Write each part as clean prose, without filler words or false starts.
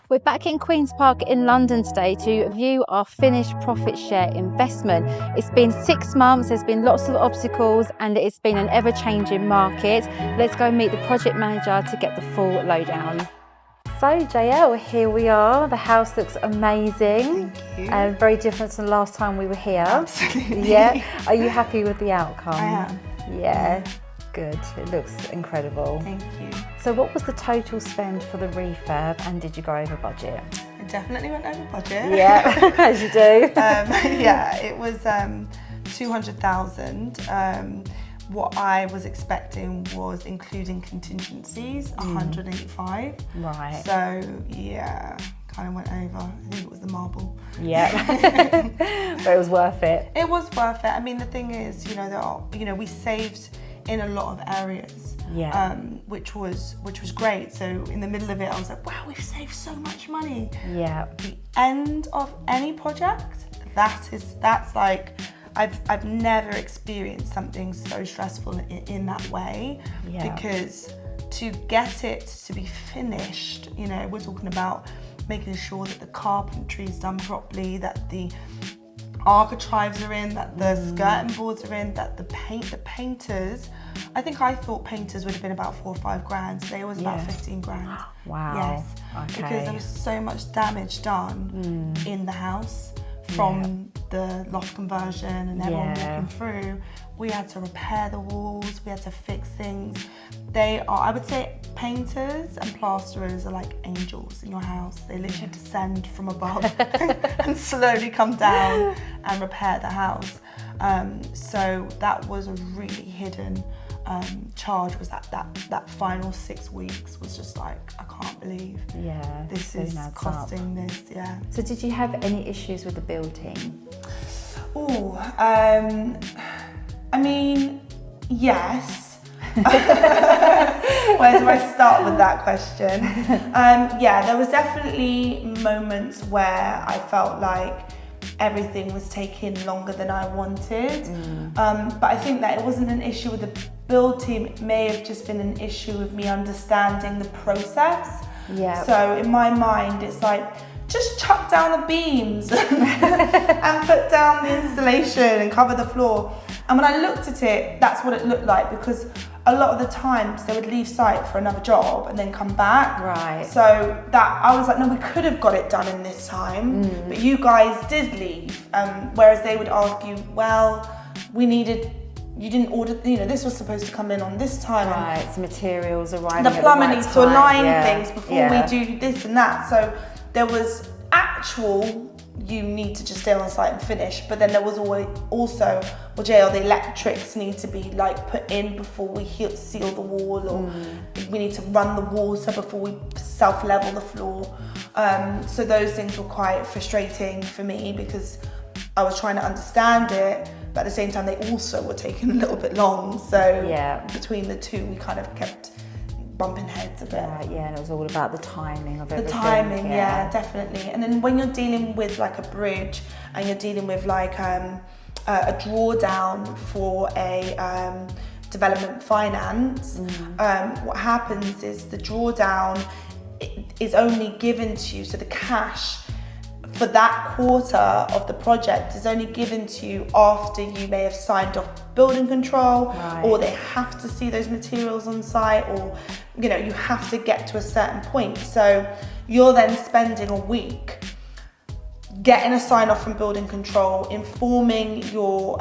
We're back in Queen's Park in London today to view our finished profit share investment. It's been 6 months, there's been lots of obstacles and it's been an ever-changing market. Let's go meet the project manager to get the full lowdown. So JL, here we are. The house looks amazing. Thank you. And very different to the last time we were here. Absolutely. Yeah. Are you happy with the outcome? I am. Yeah. Good. It looks incredible. Thank you. So what was the total spend for the refurb and did you go over budget? I definitely went over budget. Yeah, as you do. Yeah, it was 200,000. What I was expecting was, including contingencies, 185. Right. So yeah, kind of went over. I think it was the marble. Yeah. But it was worth it. It was worth it. I mean, the thing is, we saved in a lot of areas, Yeah. which was great. So in the middle of it, I was like, wow, we've saved so much money. Yeah. The end of any project, that's like, I've never experienced something so stressful in that way. Yeah. Because to get it to be finished, we're talking about making sure that the carpentry is done properly, that the architraves are in, that the skirting boards are in, that the painters, I thought painters would have been about 4 or 5 grand, so they was about 15 grand. Wow. Yes. Okay. Because there was so much damage done in the house from the loft conversion and everyone walking through. We had to repair the walls, we had to fix things. I would say painters and plasterers are like angels in your house. They literally descend from above and slowly come down and repair the house. So that was a really hidden charge, was that final 6 weeks was just like, I can't believe this is costing this. Yeah. So did you have any issues with the build team? I mean, yes. Where do I start with that question? There was definitely moments where I felt like everything was taking longer than I wanted. But I think that it wasn't an issue with the build team. It may have just been an issue with me understanding the process. Yeah. So in my mind, it's like, just chuck down the beams and put down the installation and cover the floor. And when I looked at it, that's what it looked like, because a lot of the times they would leave site for another job and then come back. Right. So that I was like, no, we could have got it done in this time, but you guys did leave. Whereas they would argue, well, you didn't order, this was supposed to come in on this time. Right, so materials arriving the at plumber the right needs to align time. things before we do this and that. So there was you need to just stay on site and finish, but then there was always also, well, JL, the electrics need to be like put in before we seal the wall, or we need to run the water before we self-level the floor. So those things were quite frustrating for me because I was trying to understand it, but at the same time they also were taking a little bit long. So between the two, we kind of kept bumping heads a bit. Right, and it was all about the timing of everything. The timing, yeah, definitely. And then when you're dealing with like a bridge and you're dealing with like a drawdown for a development finance, what happens is the drawdown is only given to you, so the cash for that quarter of the project is only given to you after you may have signed off building control, or they have to see those materials on site, or you have to get to a certain point. So you're then spending a week getting a sign off from building control, informing your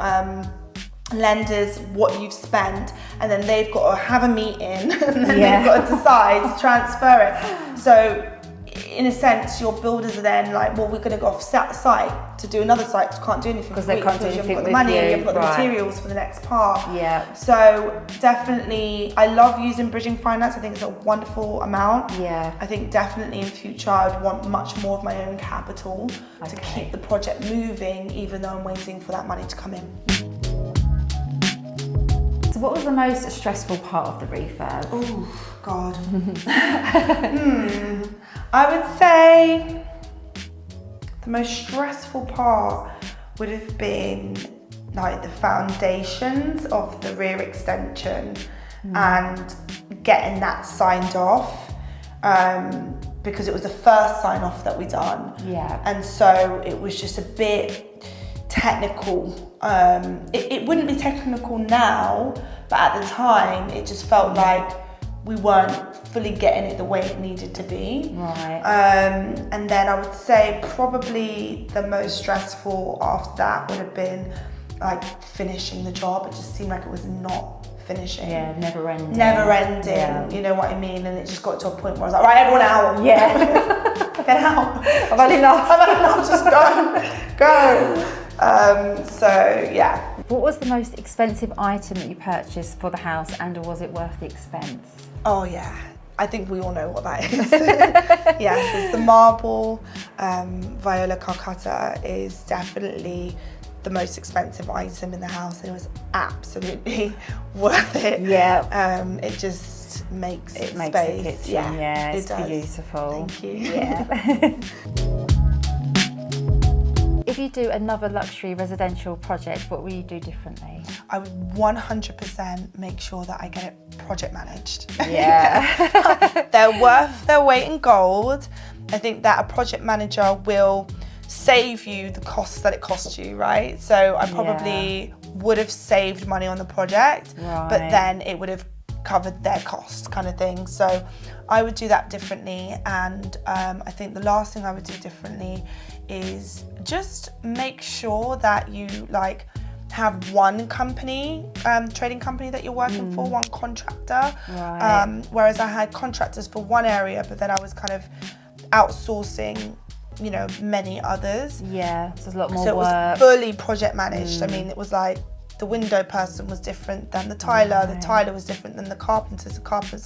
lenders what you've spent, and then they've got to have a meeting and then they've got to decide to transfer it. So in a sense, your builders are then like, well, we're going to go off site to do another site, because can't do anything because they can't do anything you've got with the money you. and you've got the materials for the next part. Yeah. So definitely, I love using bridging finance. I think it's a wonderful amount. Yeah. I think definitely in future I would want much more of my own capital to keep the project moving, even though I'm waiting for that money to come in. So what was the most stressful part of the refurb? Oh God. I would say the most stressful part would have been like the foundations of the rear extension and getting that signed off. because it was the first sign off that we done. Yeah. And so it was just a bit technical. It wouldn't be technical now, but at the time it just felt like we weren't fully getting it the way it needed to be. Right. And then I would say probably the most stressful after that would have been like finishing the job. It just seemed like it was not finishing. Yeah, never ending. Never ending, Yeah. you know what I mean? And it just got to a point where I was like, right, everyone out. Yeah. Get out. I've had enough. I've had enough, just go. So yeah. What was the most expensive item that you purchased for the house, and or was it worth the expense? Oh yeah, I think we all know what that is. Yes, it's the marble Viola Calcutta is definitely the most expensive item in the house, and it was absolutely worth it. Yeah. It just makes It makes space. the kitchen, Yeah, it's it does. beautiful. Thank you. Yeah. If you do another luxury residential project, what will you do differently? I would 100% make sure that I get it project managed. Yeah. They're worth their weight in gold. I think that a project manager will save you the costs that it costs you, right? So I probably would have saved money on the project, but then it would have covered their costs kind of thing. So I would do that differently. And I think the last thing I would do differently is just make sure that you like have one company, trading company that you're working for, one contractor. Right. Whereas I had contractors for one area, but then I was kind of outsourcing, you know, many others. Yeah, so there's a lot more So it work. was fully project managed. I mean, it was like the window person was different than the tiler was different than the carpenters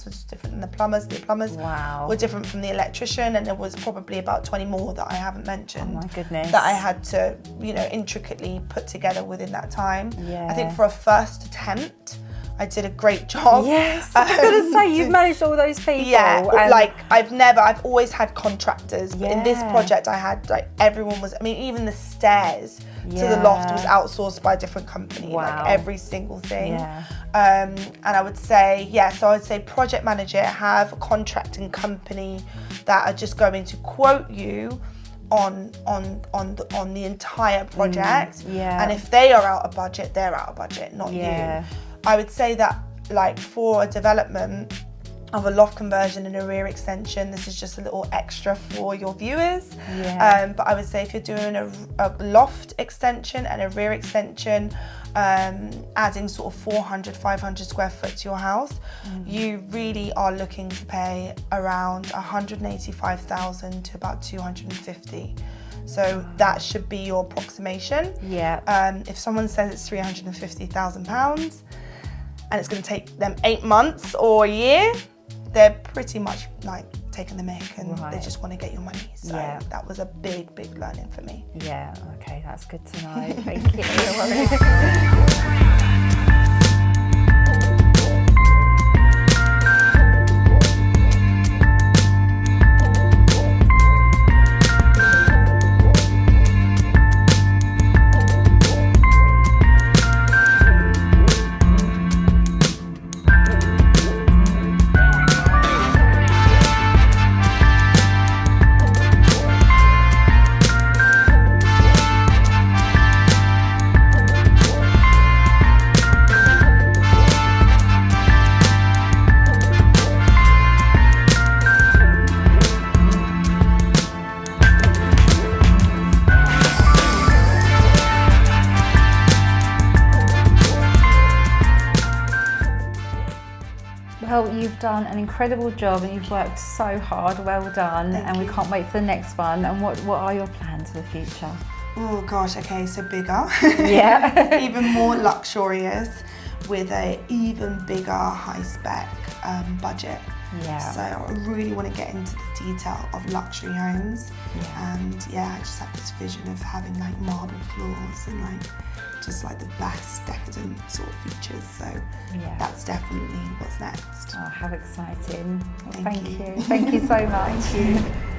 was different than the plumbers Wow. were different from the electrician, and there was probably about 20 more that I haven't mentioned. Oh my goodness. That I had to, you know, intricately put together within that time. Yeah. I think for a first attempt, I did a great job. Yes, I was going to say, you've managed all those people. Yeah, and like I've always had contractors, but in this Yeah. project I had like everyone was, I mean, even the stairs to the loft was outsourced by a different company, Wow. like every single thing. Yeah. And I would say, so I would say project manager, have a contracting company that are just going to quote you on the entire project. Yeah. And if they are out of budget, they're out of budget, not you. I would say that like for a development of a loft conversion and a rear extension, this is just a little extra for your viewers. Yeah. But I would say if you're doing a loft extension and a rear extension, adding sort of 400, 500 square foot to your house, you really are looking to pay around 185,000 to about 250. So that should be your approximation. Yeah. If someone says it's £350,000 and it's going to take them 8 months or a year, they're pretty much like taking the mick, and they just want to get your money. So that was a big learning for me. Yeah, okay, that's good to know. Thank you. Well, you've done an incredible job and you've worked so hard. Well done. Thank we you. can't wait for the next one. And what are your plans for the future? Oh gosh, okay, so bigger. Yeah. Even more luxurious with a even bigger high spec budget. Yeah. So I really want to get into the detail of luxury homes. And I just have this vision of having like marble floors and like just like the best decadent sort of features. So that's definitely what's next. Oh, how exciting. Well, Thank thank you. you. Thank you so much. Thank you.